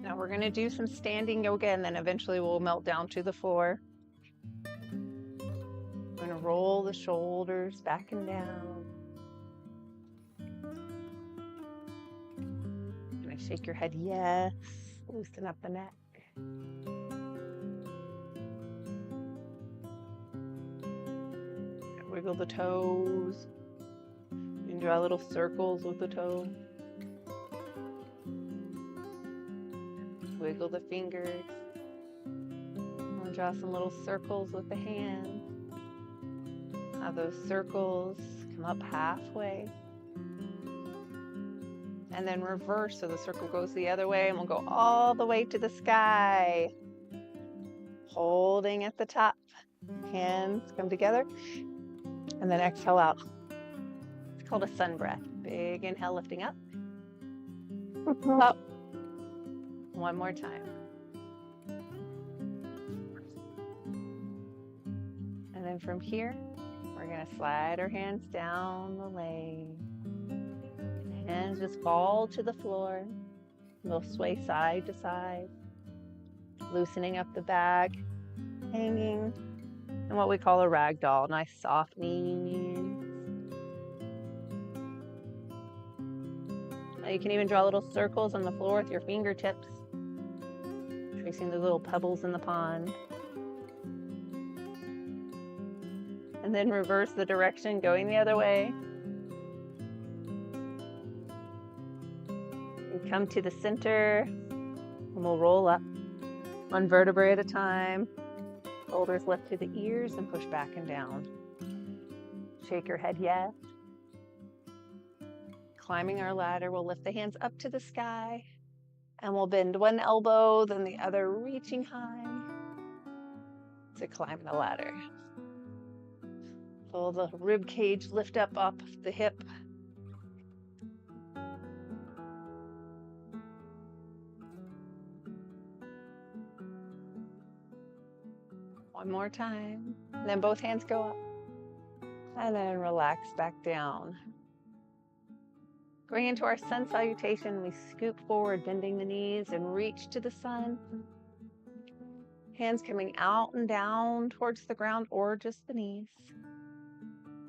Now we're going to do some standing yoga, and then eventually we'll melt down to the floor. I'm going to roll the shoulders back and down. Going to shake your head yes. Loosen up the neck. Wiggle the toes. You can draw little circles with the toe. Wiggle the fingers. We'll draw some little circles with the hands. Have those circles come up halfway. And then reverse, so the circle goes the other way, and we'll go all the way to the sky. Holding at the top. Hands come together. And then exhale out. It's called a sun breath. Big inhale, lifting up. Up. One more time. And then from here, we're going to slide our hands down the leg. Hands just fall to the floor. They'll sway side to side. Loosening up the back. Hanging. And what we call a rag doll. Nice soft knees. Now you can even draw little circles on the floor with your fingertips. Tracing the little pebbles in the pond. And then reverse the direction, going the other way. And come to the center, and we'll roll up one vertebrae at a time. Shoulders lift to the ears and push back and down. Shake your head yes. Climbing our ladder, we'll lift the hands up to the sky, and we'll bend one elbow, then the other, reaching high to climb the ladder. Pull the rib cage, lift up off the hip. One more time. And then both hands go up. And then relax back down. Going into our sun salutation, we scoop forward, bending the knees and reach to the sun. Hands coming out and down towards the ground or just the knees.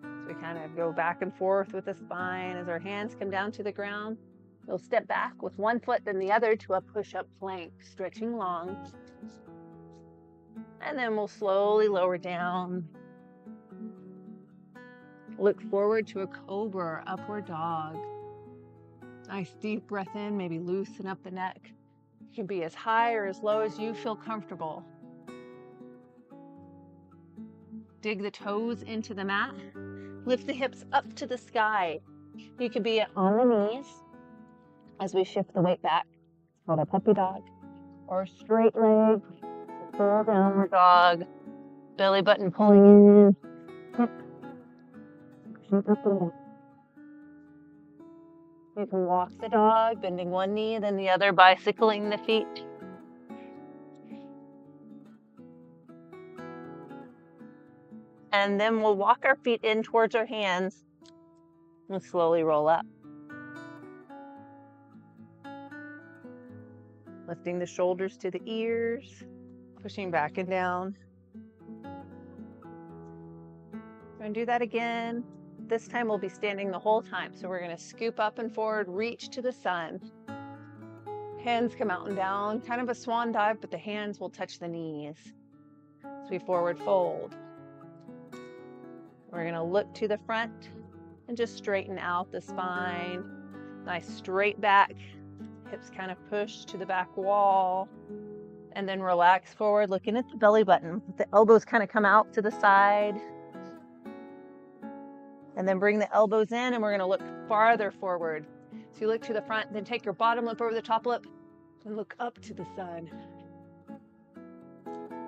So we kind of go back and forth with the spine as our hands come down to the ground. We'll step back with one foot then the other to a push-up plank, stretching long. And then we'll slowly lower down. Look forward to a cobra or upward dog. Nice deep breath in, maybe loosen up the neck. You can be as high or as low as you feel comfortable. Dig the toes into the mat. Lift the hips up to the sky. You can be on the knees as we shift the weight back. It's called a puppy dog. Or straight leg, full downward dog. Belly button pulling in. Hip. Pushing up and down. You can walk the dog, bending one knee, then the other, bicycling the feet. And then we'll walk our feet in towards our hands and slowly roll up. Lifting the shoulders to the ears, pushing back and down. We're going to do that again. This time we'll be standing the whole time. So we're going to scoop up and forward, reach to the sun. Hands come out and down, kind of a swan dive, but the hands will touch the knees. As we forward fold. We're going to look to the front and just straighten out the spine. Nice straight back. Hips kind of push to the back wall. And then relax forward, looking at the belly button. The elbows kind of come out to the side. And then bring the elbows in, and we're going to look farther forward. So you look to the front, then take your bottom lip over the top lip and look up to the sun.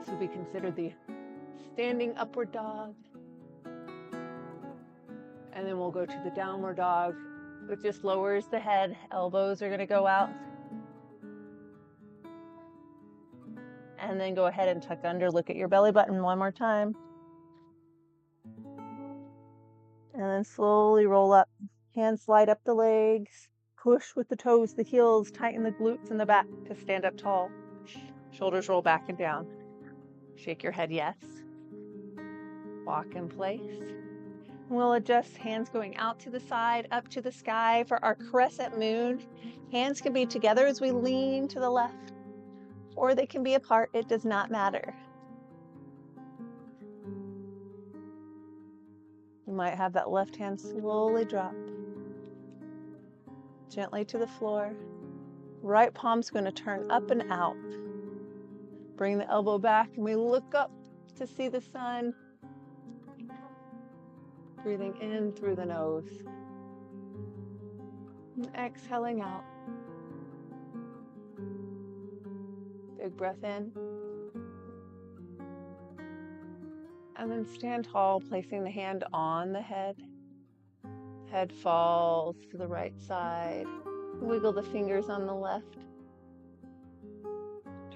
So we consider the standing upward dog. And then we'll go to the downward dog, which just lowers the head. Elbows are going to go out. And then go ahead and tuck under. Look at your belly button one more time. And then slowly roll up. Hands slide up the legs. push with the toes, the heels, tighten the glutes in the back to stand up tall. Shoulders roll back and down. Shake your head yes. Walk in place. We'll adjust hands going out to the side, up to the sky for our crescent moon. Hands can be together as we lean to the left, or they can be apart. It does not matter. You might have that left hand slowly drop gently to the floor. Right palm's going to turn up and out. Bring the elbow back and we look up to see the sun. Breathing in through the nose. And exhaling out. Big breath in. And then stand tall, placing the hand on the head. Head falls to the right side. Wiggle the fingers on the left.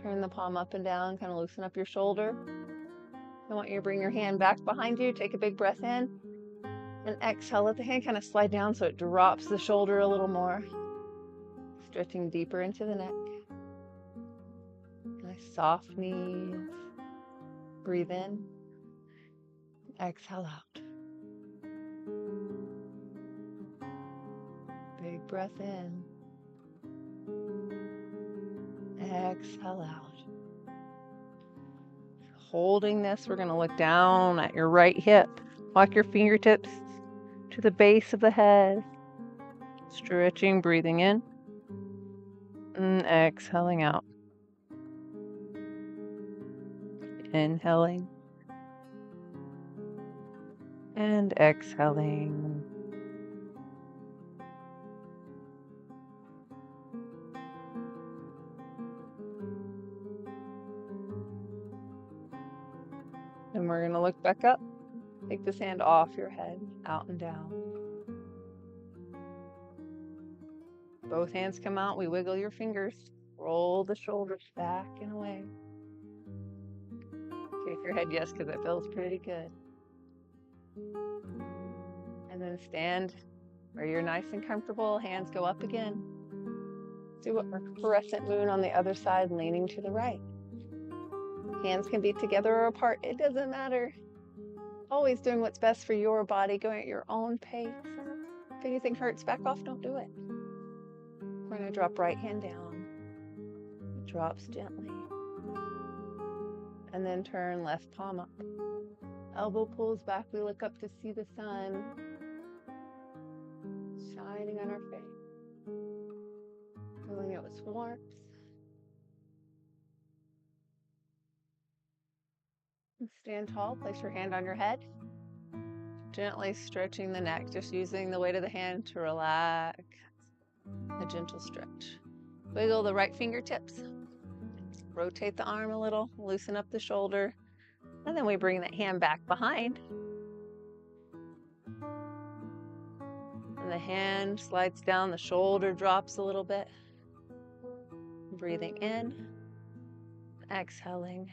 Turn the palm up and down, kind of loosen up your shoulder. I want you to bring your hand back behind you. Take a big breath in. And exhale, let the hand kind of slide down so it drops the shoulder a little more. Stretching deeper into the neck. Nice soft knees. Breathe in. Exhale out. Big breath in. Exhale out. Holding this, we're going to look down at your right hip. Walk your fingertips to the base of the head. Stretching, breathing in. And exhaling out. Inhaling. And exhaling. And we're going to look back up. Take this hand off your head, out and down. Both hands come out. We wiggle your fingers. Roll the shoulders back and away. Shake your head yes, because it feels pretty good. And then stand where you're nice and comfortable. Hands go up again. Do a crescent moon on the other side, leaning to the right. Hands can be together or apart. It doesn't matter. Always doing what's best for your body, going at your own pace. If anything hurts, back off, don't do it. We're going to drop right hand down. It drops gently. And then turn left palm up. Elbow pulls back. We look up to see the sun shining on our face. Filling it with warmth. Stand tall. Place your hand on your head. Gently stretching the neck. Just using the weight of the hand to relax. A gentle stretch. Wiggle the right fingertips. Rotate the arm a little. Loosen up the shoulder. And then we bring that hand back behind. And the hand slides down. The shoulder drops a little bit. Breathing in. Exhaling.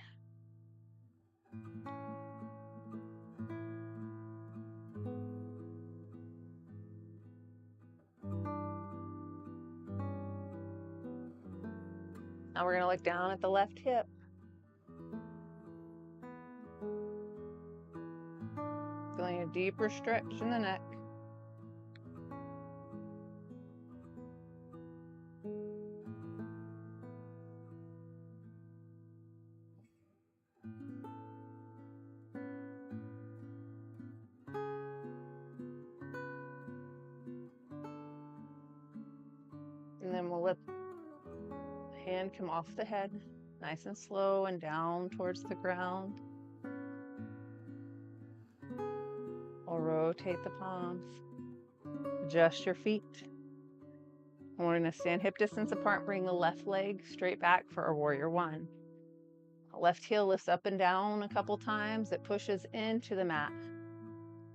Now we're going to look down at the left hip. Feeling a deeper stretch in the neck. And then we'll let the hand come off the head, nice and slow, and down towards the ground. Or rotate the palms. Adjust your feet. And we're going to stand hip distance apart. Bring the left leg straight back for a warrior one. Left heel lifts up and down a couple times. It pushes into the mat.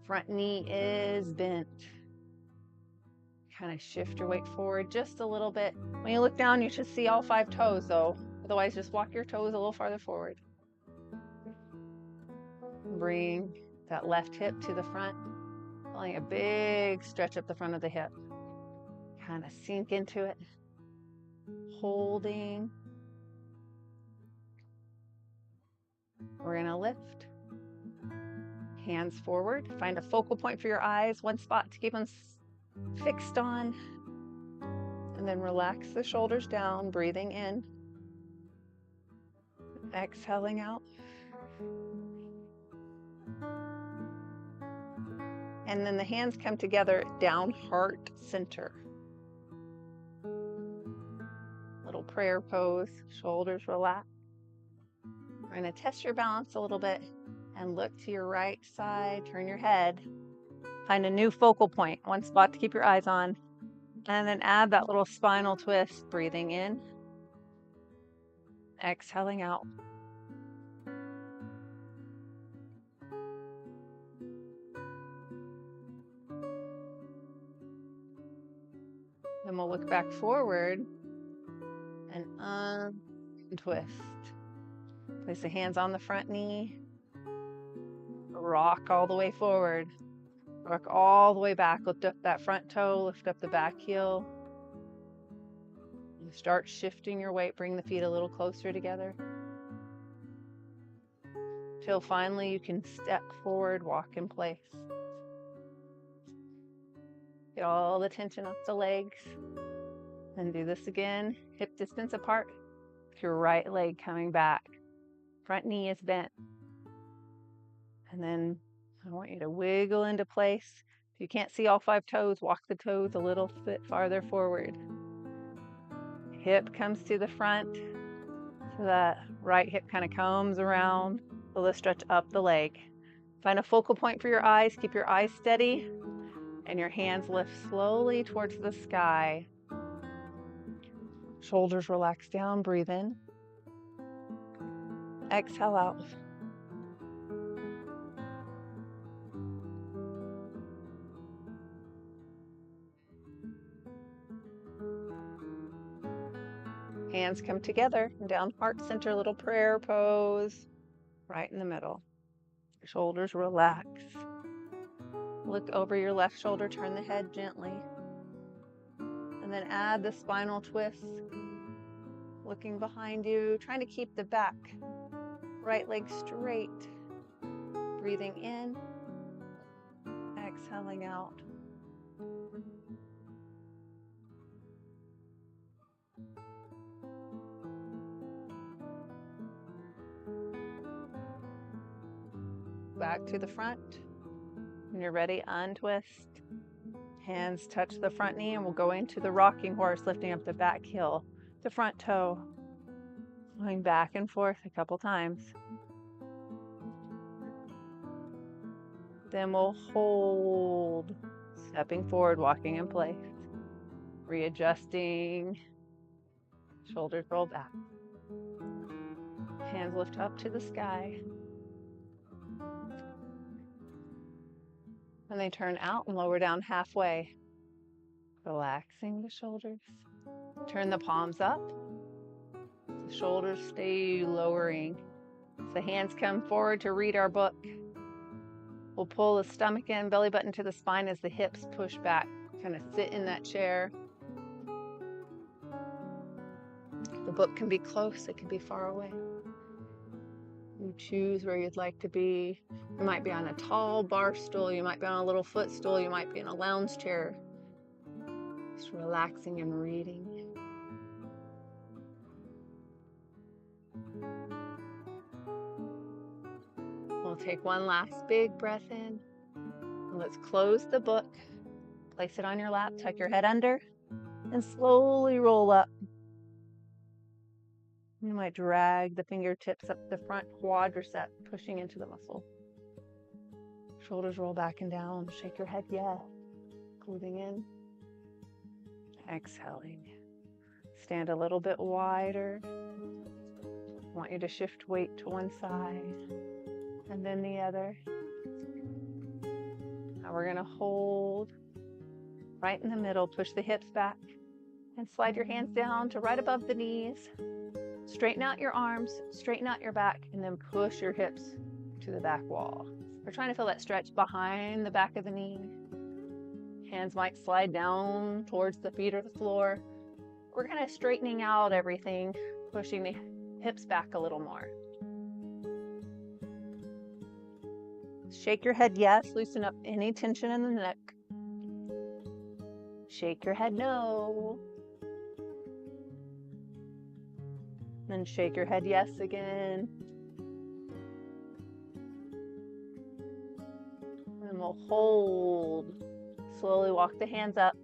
Front knee is bent. Kind of shift your weight forward just a little bit. When you look down, you should see all 5 toes though. Otherwise, just walk your toes a little farther forward. Bring that left hip to the front. Feeling a big stretch up the front of the hip. Kind of sink into it, holding. We're going to lift. Hands forward. Find a focal point for your eyes, one spot to keep them fixed on. And then relax the shoulders down, breathing in. Exhaling out. And then the hands come together down heart center. Little prayer pose, shoulders relax. We're going to test your balance a little bit and look to your right side, turn your head. Find a new focal point, one spot to keep your eyes on. And then add that little spinal twist, breathing in, exhaling out. Then we'll look back forward and untwist. Place the hands on the front knee. Rock all the way forward. Rock all the way back. Lift up that front toe, lift up the back heel. And start shifting your weight. Bring the feet a little closer together. Till finally you can step forward, walk in place. Get all the tension off the legs. And do this again, hip distance apart. With your right leg coming back. Front knee is bent. And then I want you to wiggle into place. If you can't see all 5 toes, walk the toes a little bit farther forward. Hip comes to the front. So that right hip kind of comes around. So let's stretch up the leg. Find a focal point for your eyes. Keep your eyes steady. And your hands lift slowly towards the sky. Shoulders relax down. Breathe in. Exhale out. Hands come together, down heart center, little prayer pose, right in the middle. Shoulders relax. Look over your left shoulder, turn the head gently. And then add the spinal twist. Looking behind you, trying to keep the back, right leg straight. Breathing in, exhaling out. Back to the front. When you're ready, untwist. Hands touch the front knee and we'll go into the rocking horse, lifting up the back heel, the front toe. Going back and forth a couple times. Then we'll hold, stepping forward, walking in place. Readjusting. Shoulders roll back. Hands lift up to the sky. And they turn out and lower down halfway. Relaxing the shoulders. Turn the palms up. The shoulders stay lowering. So the hands come forward to read our book. We'll pull the stomach in, belly button to the spine as the hips push back. Kind of sit in that chair. The book can be close, it can be far away. You choose where you'd like to be. You might be on a tall bar stool, you might be on a little footstool, you might be in a lounge chair. Just relaxing and reading. We'll take one last big breath in. And let's close the book. Place it on your lap, tuck your head under, and slowly roll up. You might drag the fingertips up the front quadricep, pushing into the muscle. Shoulders roll back and down. Shake your head, yes. Breathing in. Exhaling. Stand a little bit wider. I want you to shift weight to one side and then the other. Now we're going to hold right in the middle. Push the hips back and slide your hands down to right above the knees. Straighten out your arms, straighten out your back, and then push your hips to the back wall. We're trying to feel that stretch behind the back of the knee. Hands might slide down towards the feet or the floor. We're kind of straightening out everything, pushing the hips back a little more. Shake your head yes, loosen up any tension in the neck. Shake your head no. Then shake your head yes again. And we'll hold. Slowly walk the hands up.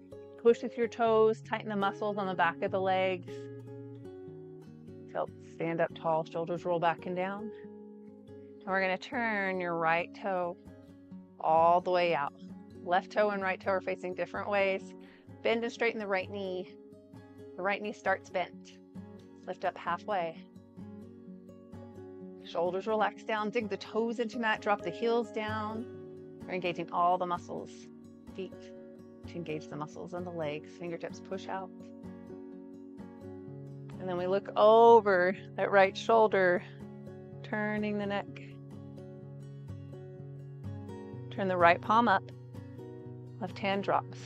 Push with your toes, tighten the muscles on the back of the legs. Stand up tall, shoulders roll back and down. And we're going to turn your right toe all the way out. Left toe and right toe are facing different ways. Bend and straighten the right knee. The right knee starts bent. Lift up halfway. Shoulders relax down. Dig the toes into mat. Drop the heels down. We're engaging all the muscles. Feet to engage the muscles in the legs. Fingertips push out. And then we look over that right shoulder, turning the neck. Turn the right palm up. Left hand drops.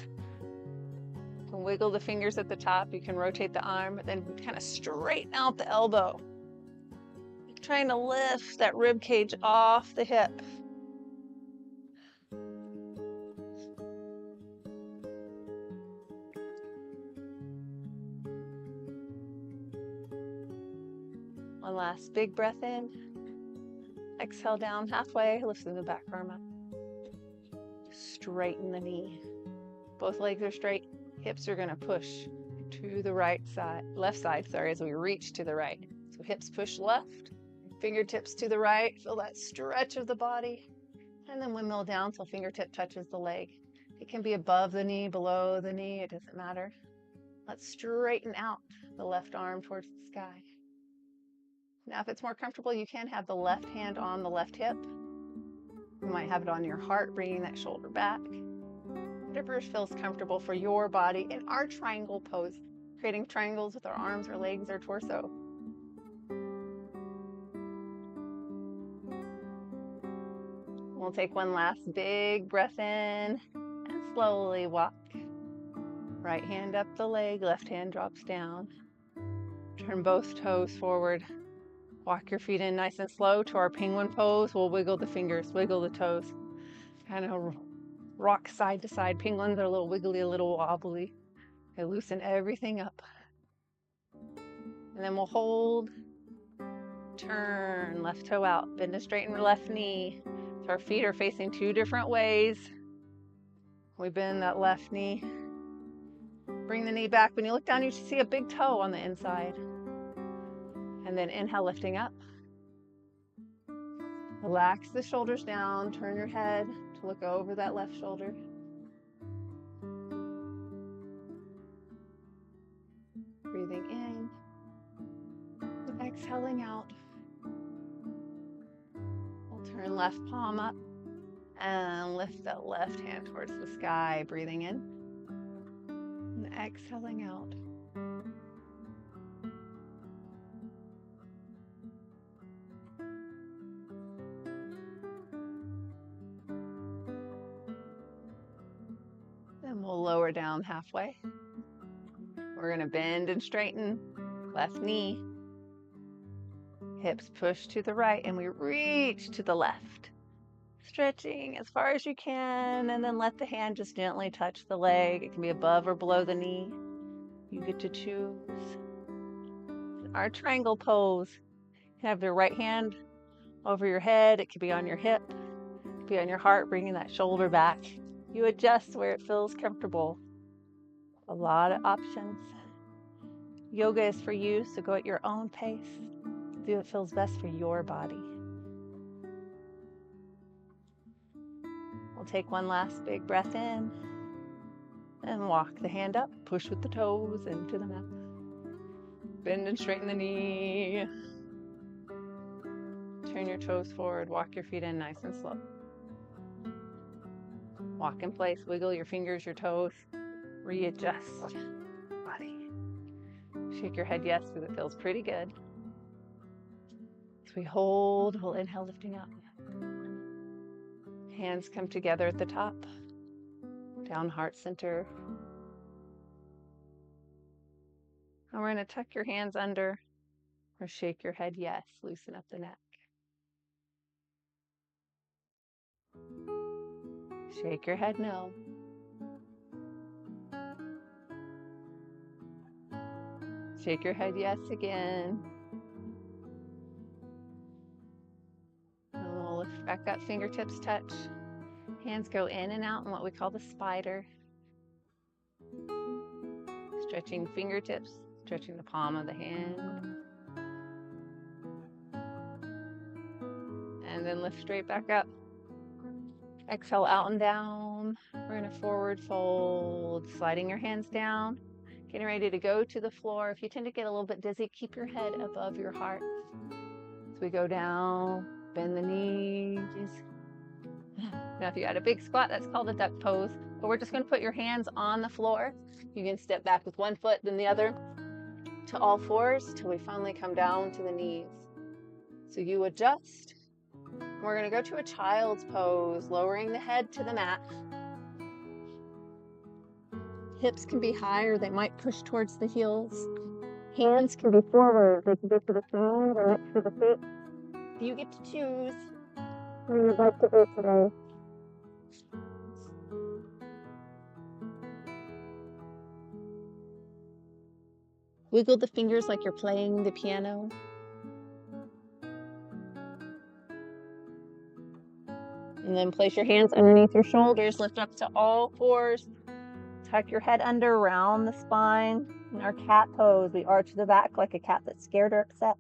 You can wiggle the fingers at the top. You can rotate the arm, but then kind of straighten out the elbow. Trying to lift that rib cage off the hip. One last big breath in. Exhale down halfway, lifting the back arm up. Straighten the knee. Both legs are straight. Hips are going to push to the left side, as we reach to the right. So hips push left, fingertips to the right. Feel that stretch of the body. And then windmill down till fingertip touches the leg. It can be above the knee, below the knee, it doesn't matter. Let's straighten out the left arm towards the sky. Now, if it's more comfortable, you can have the left hand on the left hip. You might have it on your heart, bringing that shoulder back. Whatever feels comfortable for your body in our triangle pose, creating triangles with our arms, our legs, our torso. We'll take one last big breath in and slowly walk. Right hand up the leg, left hand drops down. Turn both toes forward. Walk your feet in nice and slow to our penguin pose. We'll wiggle the fingers, wiggle the toes. Kind of rock side to side. Penguins are a little wiggly, a little wobbly. They loosen everything up. And then we'll hold. Turn left toe out. Bend and straighten your left knee. So our feet are facing two different ways. We bend that left knee. Bring the knee back. When you look down, you should see a big toe on the inside. And then inhale, lifting up. Relax the shoulders down. Turn your head to look over that left shoulder. Breathing in. And exhaling out. We'll turn left palm up and lift that left hand towards the sky. Breathing in. And exhaling out. Then we'll lower down halfway. We're going to bend and straighten. Left knee. Hips push to the right and we reach to the left. Stretching as far as you can, and then let the hand just gently touch the leg. It can be above or below the knee. You get to choose. Our triangle pose. You can have the right hand over your head. It could be on your hip. It could be on your heart, bringing that shoulder back. You adjust where it feels comfortable. A lot of options. Yoga is for you, so go at your own pace. Do what feels best for your body. We'll take one last big breath in and walk the hand up. Push with the toes into the mat. Bend and straighten the knee. Turn your toes forward. Walk your feet in nice and slow. Walk in place. Wiggle your fingers, your toes. Readjust. Body. Shake your head yes, because it feels pretty good. As we hold, we'll inhale, lifting up. Hands come together at the top. down heart center. And we're going to tuck your hands under or shake your head yes, loosen up the neck. Shake your head no. Shake your head yes again. And we'll lift back up, fingertips touch. Hands go in and out in what we call the spider. Stretching fingertips, stretching the palm of the hand. And then lift straight back up. Exhale out and down. We're in a forward fold, sliding your hands down. Getting ready to go to the floor. If you tend to get a little bit dizzy, keep your head above your heart. As we go down, bend the knees. Now, if you got a big squat, that's called a duck pose. But we're just going to put your hands on the floor. You can step back with one foot, then the other, to all fours till we finally come down to the knees. So you adjust. We're going to go to a child's pose, lowering the head to the mat. Hips can be higher, they might push towards the heels. Hands can be forward, they can be to the side or next to the feet. You get to choose where you'd like to go today. Wiggle the fingers like you're playing the piano. And then place your hands underneath your shoulders, lift up to all fours. Tuck your head under, round the spine. In our cat pose, we arch the back like a cat that's scared or upset.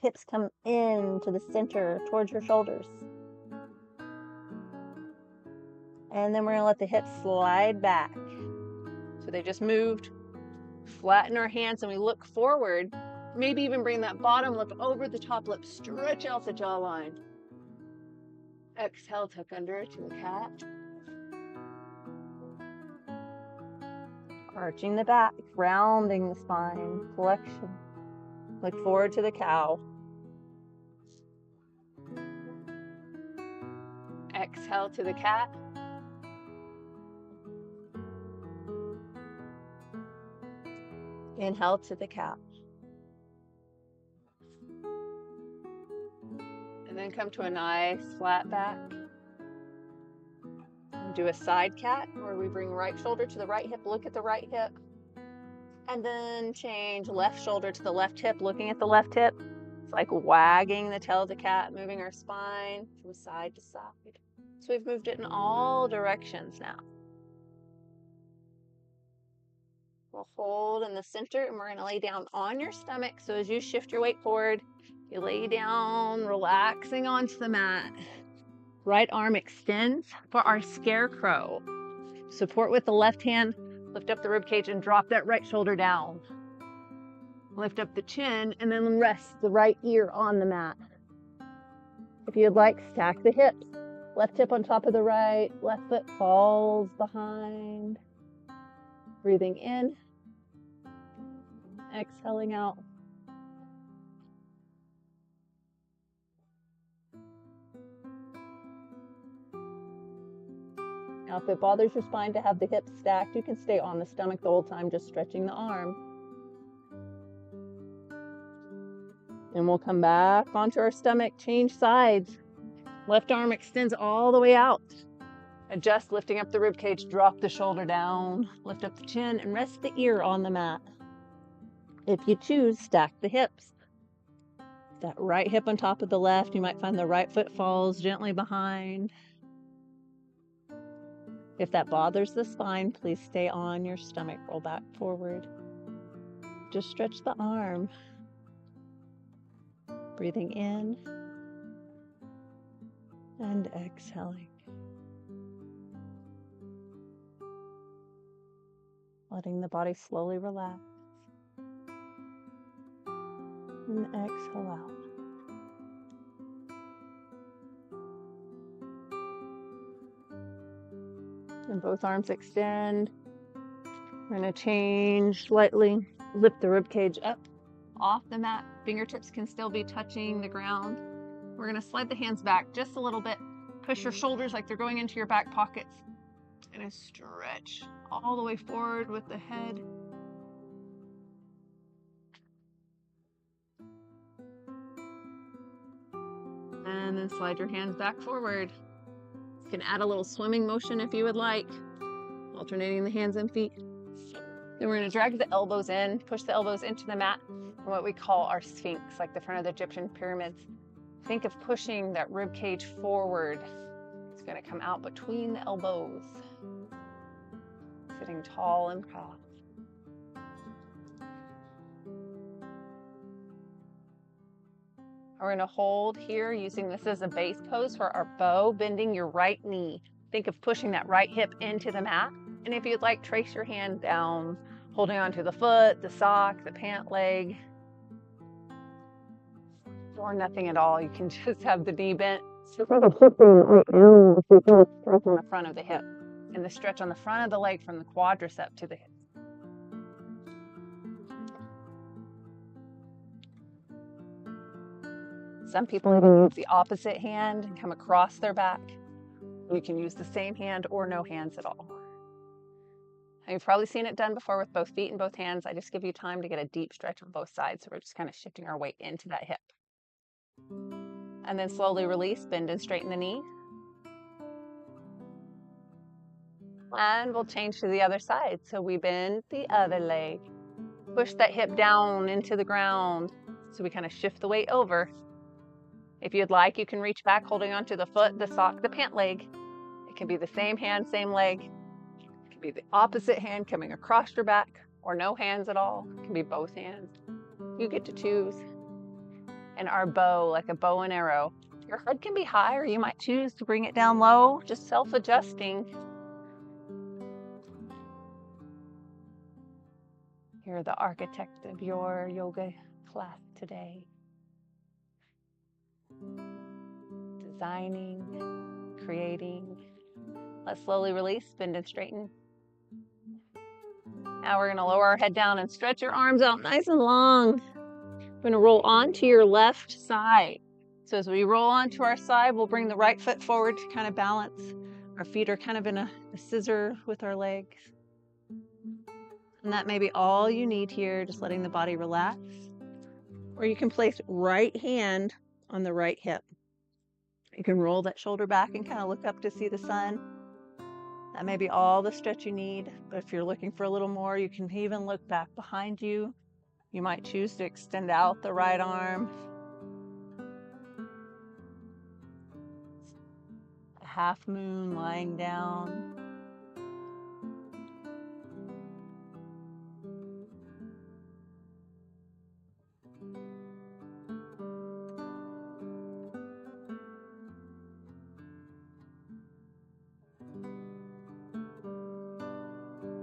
Hips come in to the center, towards your shoulders. And then we're gonna let the hips slide back. So they just moved. Flatten our hands and we look forward. Maybe even bring that bottom lip over the top lip. Stretch out the jawline. Exhale, tuck under to a cat. Arching the back, rounding the spine, flexion. Look forward to the cow. Exhale to the cat. Inhale to the cow. And then come to a nice flat back. Do a side cat where we bring right shoulder to the right hip, look at the right hip. And then change left shoulder to the left hip, looking at the left hip. It's like wagging the tail of the cat, moving our spine from side to side. So we've moved it in all directions now. We'll hold in the center and we're going to lay down on your stomach. So as you shift your weight forward, you lay down, relaxing onto the mat. Right arm extends for our scarecrow. Support with the left hand, lift up the rib cage and drop that right shoulder down. Lift up the chin and then rest the right ear on the mat. If you'd like, stack the hips. Left hip on top of the right, left foot falls behind. Breathing in, exhaling out. Now, if it bothers your spine to have the hips stacked, you can stay on the stomach the whole time, just stretching the arm. And we'll come back onto our stomach, change sides. Left arm extends all the way out. Adjust, lifting up the rib cage, drop the shoulder down, lift up the chin, and rest the ear on the mat. If you choose, stack the hips. That right hip on top of the left, you might find the right foot falls gently behind. If that bothers the spine, please stay on your stomach, roll back forward. Just stretch the arm. Breathing in and exhaling. Letting the body slowly relax. And exhale out. And both arms extend. We're going to change slightly. Lift the rib cage up off the mat. Fingertips can still be touching the ground. We're going to slide the hands back just a little bit. Push your shoulders like they're going into your back pockets. Gonna stretch all the way forward with the head. And then slide your hands back forward. You can add a little swimming motion if you would like, alternating the hands and feet. Then we're going to drag the elbows in, push the elbows into the mat, and what we call our sphinx, like the front of the Egyptian pyramids. Think of pushing that rib cage forward. It's going to come out between the elbows, sitting tall and proud. We're going to hold here using this as a base pose for our bow, bending your right knee. Think of pushing that right hip into the mat. And if you'd like, trace your hand down, holding onto the foot, the sock, the pant leg, or nothing at all. You can just have the knee bent. So think of shifting right now, if you feel a stretch on the front of the hip, and the stretch on the front of the leg from the quadricep to the hip. Some people even use the opposite hand and come across their back. You can use the same hand or no hands at all. Now, you've probably seen it done before with both feet and both hands. I just give you time to get a deep stretch on both sides. So we're just kind of shifting our weight into that hip. And then slowly release, bend and straighten the knee. And we'll change to the other side. So we bend the other leg. Push that hip down into the ground. So we kind of shift the weight over. If you'd like, you can reach back holding onto the foot, the sock, the pant leg. It can be the same hand, same leg. It can be the opposite hand coming across your back, or no hands at all. It can be both hands. You get to choose. And our bow, like a bow and arrow. Your head can be high, or you might choose to bring it down low, just self-adjusting. You're the architect of your yoga class today. Designing, creating. Let's slowly release, bend and straighten. Now we're going to lower our head down and stretch your arms out nice and long. We're going to roll onto your left side. So as we roll onto our side, we'll bring the right foot forward to kind of balance. Our feet are kind of in a scissor with our legs. And that may be all you need here, just letting the body relax. Or you can place right hand on the right hip. You can roll that shoulder back and kind of look up to see the sun. That may be all the stretch you need, but if you're looking for a little more, you can even look back behind you. You might choose to extend out the right arm. A half moon lying down.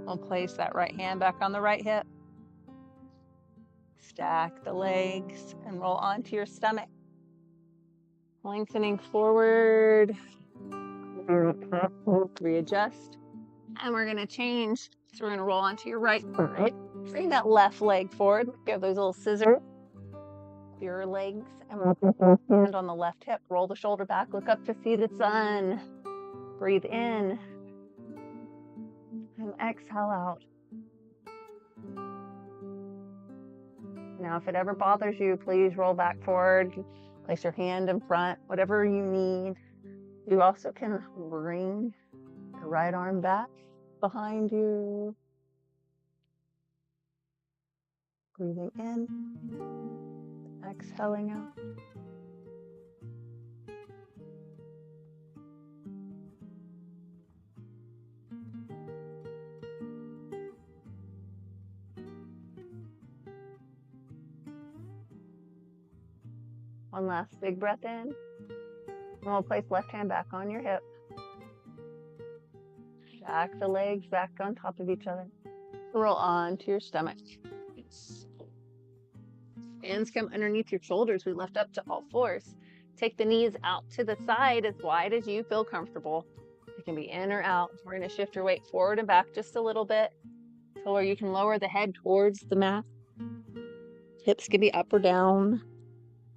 We'll place that right hand back on the right hip. Stack the legs and roll onto your stomach. Lengthening forward. Readjust. And we're going to change. So we're going to roll onto your right side. Bring that left leg forward. Give those little scissors. Your legs. And we'll put the hand on the left hip. Roll the shoulder back. Look up to see the sun. Breathe in. And exhale out. Now, if it ever bothers you, please roll back forward. Place your hand in front, whatever you need. You also can bring the right arm back behind you. Breathing in, exhaling out. One last big breath in. And we'll place left hand back on your hip. Stack the legs back on top of each other. Roll onto your stomach. Hands come underneath your shoulders. We lift up to all fours. Take the knees out to the side as wide as you feel comfortable. It can be in or out. We're going to shift your weight forward and back just a little bit. So where you can lower the head towards the mat. Hips can be up or down.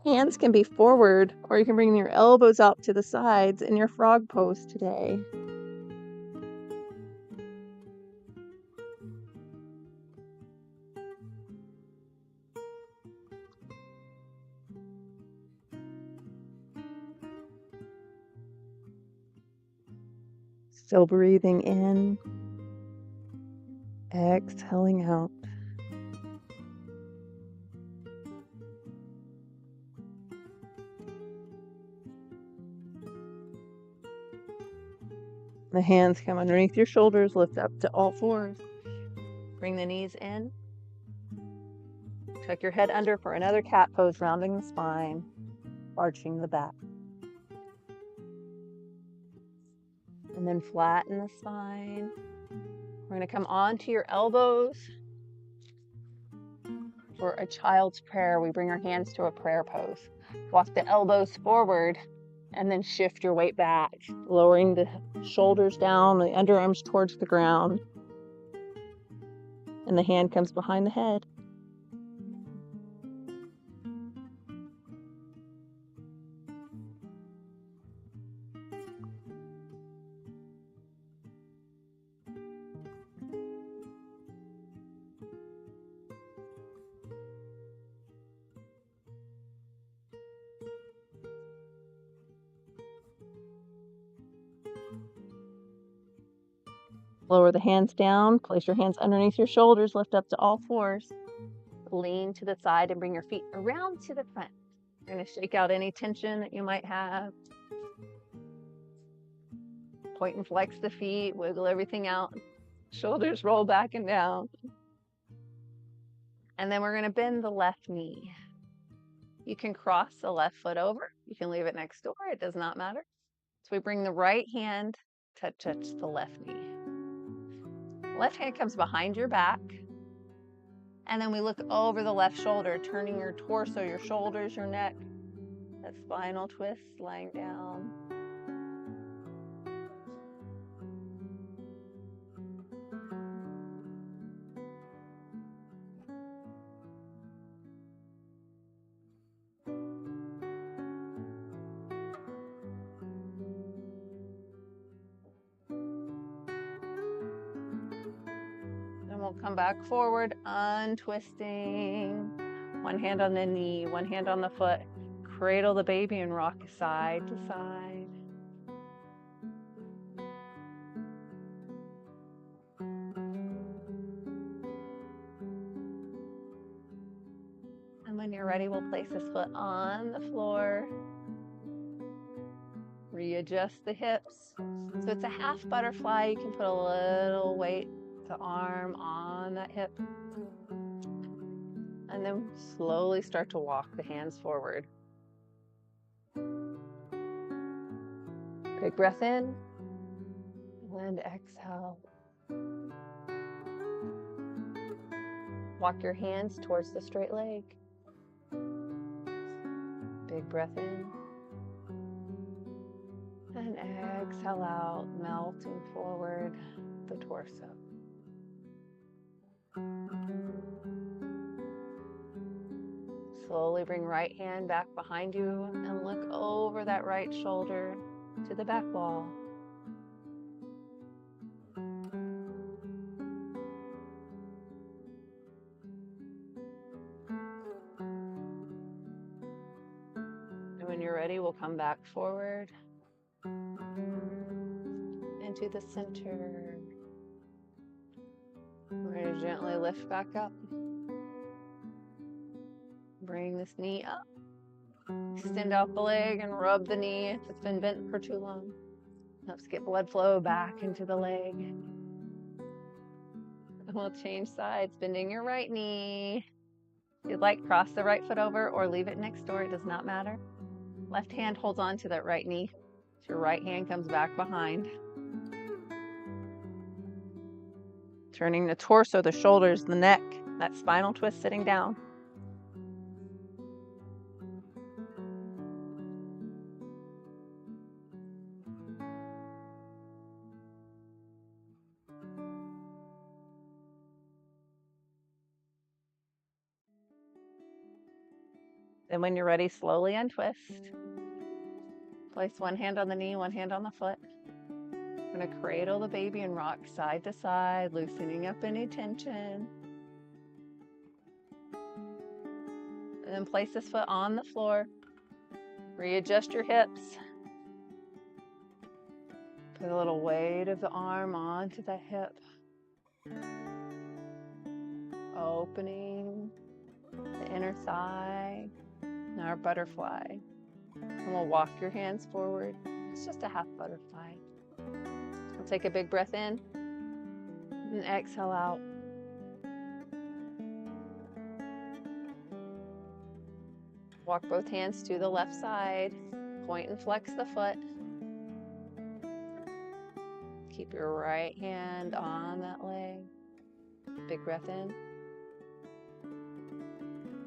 Hands can be forward, or you can bring your elbows out to the sides in your frog pose today. Still breathing in, exhaling out. The hands come underneath your shoulders, lift up to all fours. Bring the knees in. Tuck your head under for another cat pose, rounding the spine, arching the back. And then flatten the spine. We're going to come onto your elbows for a child's prayer. We bring our hands to a prayer pose. Walk the elbows forward and then shift your weight back, lowering the shoulders down, the underarms towards the ground. And the hand comes behind the head. Lower the hands down, place your hands underneath your shoulders, lift up to all fours. Lean to the side and bring your feet around to the front. You're going to shake out any tension that you might have. Point and flex the feet, wiggle everything out. Shoulders roll back and down. And then we're going to bend the left knee. You can cross the left foot over. You can leave it next door. It does not matter. So we bring the right hand to touch the left knee. Left hand comes behind your back. And then we look over the left shoulder, turning your torso, your shoulders, your neck. That spinal twist, lying down. We'll come back forward, untwisting. One hand on the knee, one hand on the foot. Cradle the baby and rock side to side. And when you're ready, we'll place this foot on the floor. Readjust the hips. So it's a half butterfly. You can put a little weight, the arm on that hip. And then slowly start to walk the hands forward. Big breath in and exhale. Walk your hands towards the straight leg. Big breath in. And exhale out, melting forward the torso. Slowly bring right hand back behind you and look over that right shoulder to the back wall. And when you're ready, we'll come back forward into the center. We're going to gently lift back up. Bring this knee up. Extend out the leg and rub the knee if it's been bent for too long. Helps get blood flow back into the leg. And we'll change sides, bending your right knee. If you'd like, cross the right foot over or leave it next door. It does not matter. Left hand holds on to that right knee. So your right hand comes back behind. Turning the torso, the shoulders, the neck, that spinal twist sitting down. Then when you're ready, slowly untwist. Place one hand on the knee, one hand on the foot. I'm going to cradle the baby and rock side to side, loosening up any tension. And then place this foot on the floor. Readjust your hips. Put a little weight of the arm onto the hip. Opening the inner thigh and our butterfly. And we'll walk your hands forward. It's just a half butterfly. We'll take a big breath in and exhale out. Walk both hands to the left side. Point and flex the foot. Keep your right hand on that leg. Big breath in.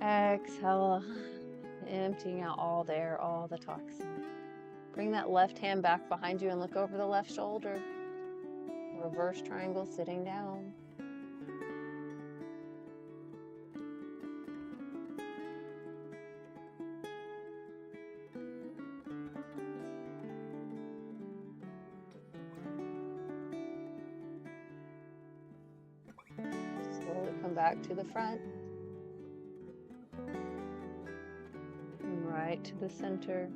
Exhale, emptying out all the air, all the toxin. Bring that left hand back behind you and look over the left shoulder. Reverse triangle, sitting down. Slowly come back to the front. And right to the center.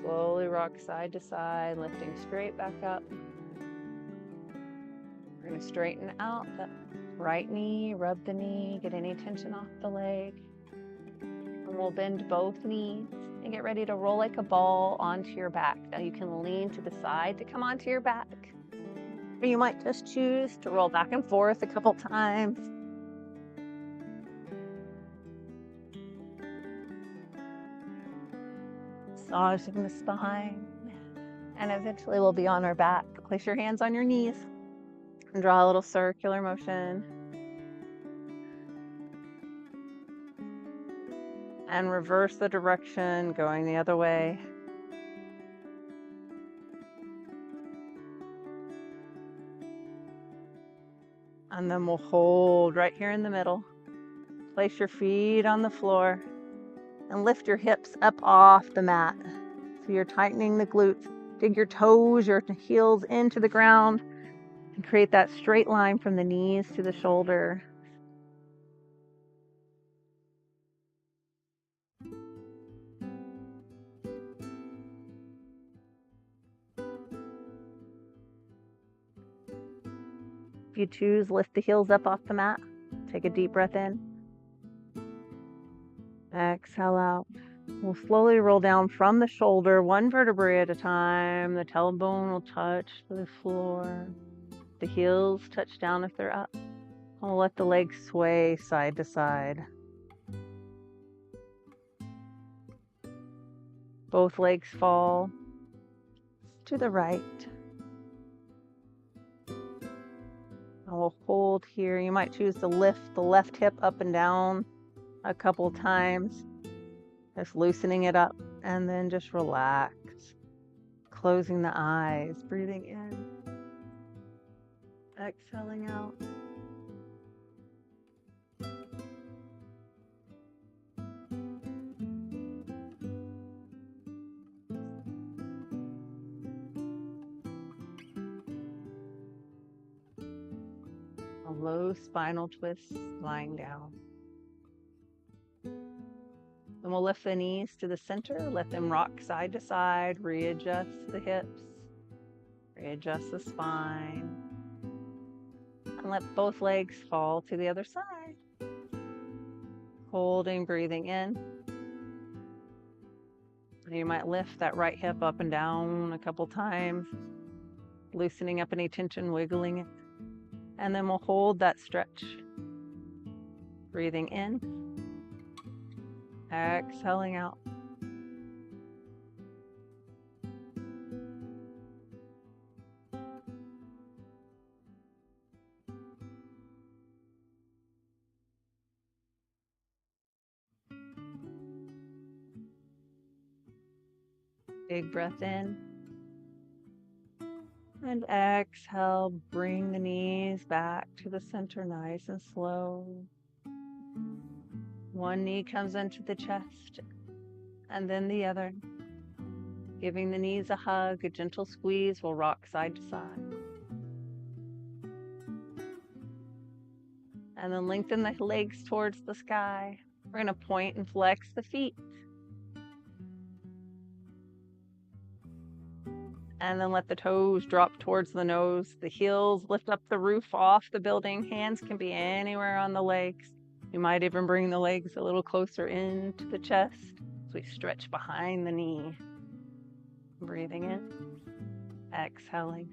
Slowly rock side to side, lifting straight back up. We're going to straighten out the right knee, rub the knee, get any tension off the leg. And we'll bend both knees and get ready to roll like a ball onto your back. Now you can lean to the side to come onto your back. Or you might just choose to roll back and forth a couple times. Massaging the spine, and eventually we'll be on our back. Place your hands on your knees and draw a little circular motion. And reverse the direction, going the other way. And then we'll hold right here in the middle. Place your feet on the floor. And lift your hips up off the mat. So you're tightening the glutes. Dig your toes, your heels into the ground. And create that straight line from the knees to the shoulder. If you choose, lift the heels up off the mat. Take a deep breath in. Exhale out. We'll slowly roll down from the shoulder, one vertebrae at a time. The tailbone will touch the floor. The heels touch down if they're up. We'll let the legs sway side to side. Both legs fall to the right. And we'll hold here. You might choose to lift the left hip up and down a couple times, just loosening it up, and then just relax, closing the eyes, breathing in, exhaling out. A low spinal twist, lying down. Then we'll lift the knees to the center, let them rock side to side, readjust the hips, readjust the spine, and let both legs fall to the other side. Holding, breathing in. You might lift that right hip up and down a couple times, loosening up any tension, wiggling it. And then we'll hold that stretch. Breathing in. Exhaling out. Big breath in. And exhale, bring the knees back to the center, nice and slow. One knee comes into the chest, and then the other. Giving the knees a hug, a gentle squeeze will rock side to side. And then lengthen the legs towards the sky. We're going to point and flex the feet. And then let the toes drop towards the nose. The heels lift up the roof off the building. Hands can be anywhere on the legs. You might even bring the legs a little closer into the chest as we stretch behind the knee. Breathing in, exhaling.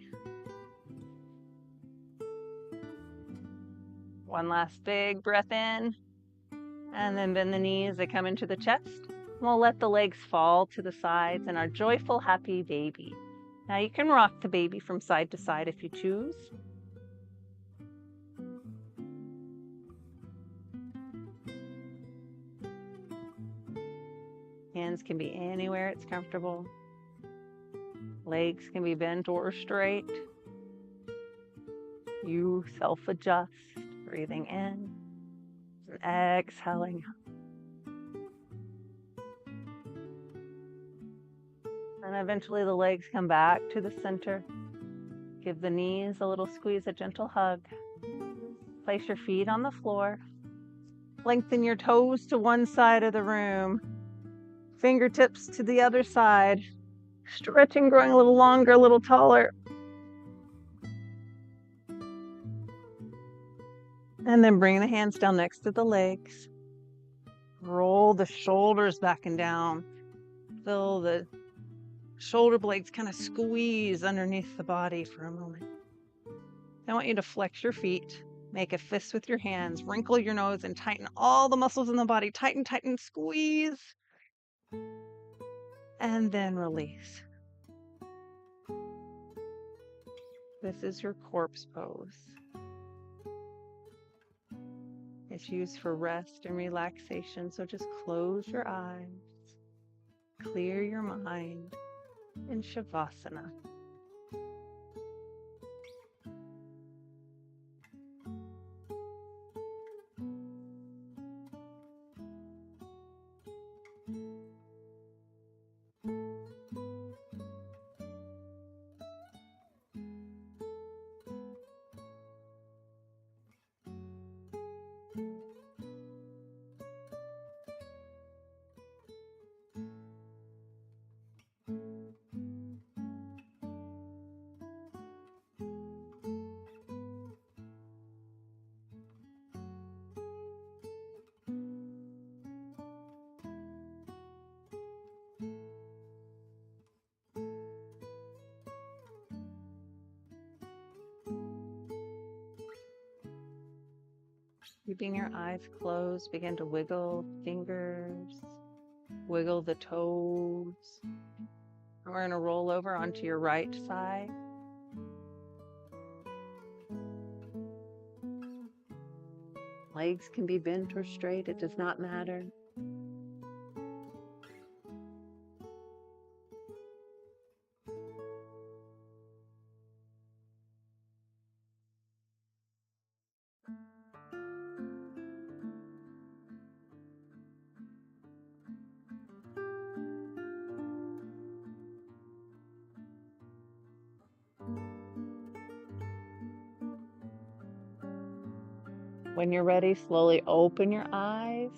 One last big breath in, and then bend the knees. They come into the chest. We'll let the legs fall to the sides in our joyful, happy baby. Now you can rock the baby from side to side if you choose. Hands can be anywhere it's comfortable. Legs can be bent or straight. You self-adjust, breathing in and exhaling. And eventually the legs come back to the center. Give the knees a little squeeze, a gentle hug. Place your feet on the floor. Lengthen your toes to one side of the room. Fingertips to the other side. Stretching, growing a little longer, a little taller. And then bring the hands down next to the legs. Roll the shoulders back and down. Feel the shoulder blades kind of squeeze underneath the body for a moment. I want you to flex your feet. Make a fist with your hands. Wrinkle your nose and tighten all the muscles in the body. Tighten, tighten, squeeze. And then release. This is your corpse pose. It's used for rest and relaxation, so just close your eyes, clear your mind in Shavasana. Keeping your eyes closed, begin to wiggle fingers, wiggle the toes. And we're going to roll over onto your right side. Legs can be bent or straight, it does not matter. When you're ready, slowly open your eyes.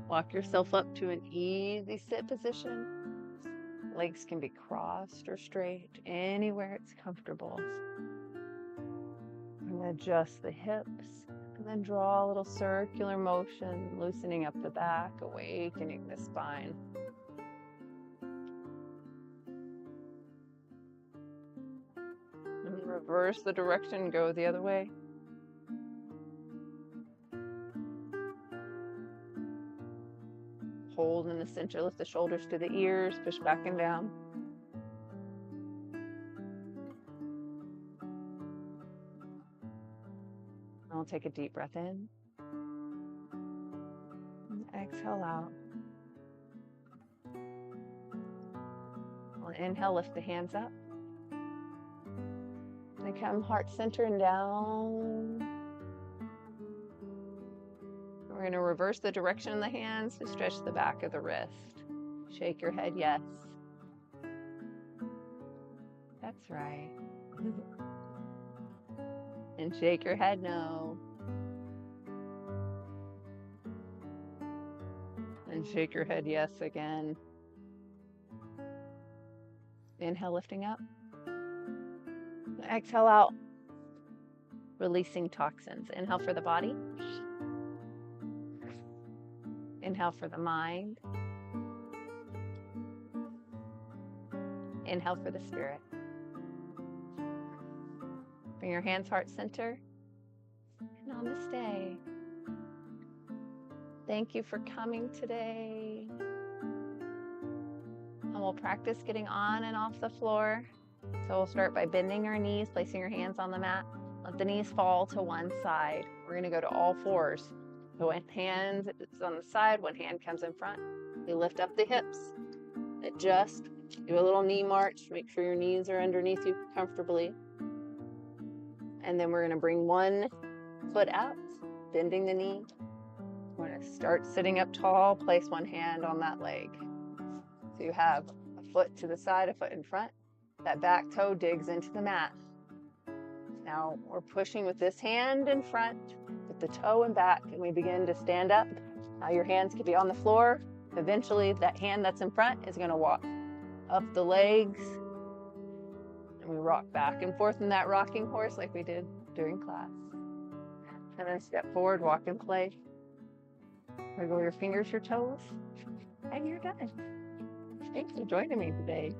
Walk yourself up to an easy sit position. Legs can be crossed or straight, anywhere it's comfortable. And adjust the hips, and then draw a little circular motion, loosening up the back, awakening the spine. And reverse the direction, go the other way. Hold in the center, lift the shoulders to the ears, push back and down. I'll take a deep breath in. And exhale out. I'll inhale, lift the hands up. And come heart center and down. We're going to reverse the direction of the hands to stretch the back of the wrist. Shake your head, yes. That's right. And shake your head, no. And shake your head, yes, again. Inhale, lifting up. Exhale out, releasing toxins. Inhale for the body. Inhale for the mind. Inhale for the spirit. Bring your hands heart center. Namaste. Thank you for coming today. And we'll practice getting on and off the floor. So we'll start by bending our knees, placing your hands on the mat. Let the knees fall to one side. We're going to go to all fours. So one hand is on the side, one hand comes in front. We lift up the hips. Adjust. Do a little knee march. Make sure your knees are underneath you comfortably. And then we're going to bring one foot out, bending the knee. We're going to start sitting up tall. Place one hand on that leg. So you have a foot to the side, a foot in front. That back toe digs into the mat. Now we're pushing with this hand in front, with the toe and back, and we begin to stand up. Now your hands could be on the floor. Eventually that hand that's in front is going to walk up the legs. And we rock back and forth in that rocking horse like we did during class. And then step forward, walk in place. Wiggle your fingers, your toes, and you're done. Thanks for joining me today.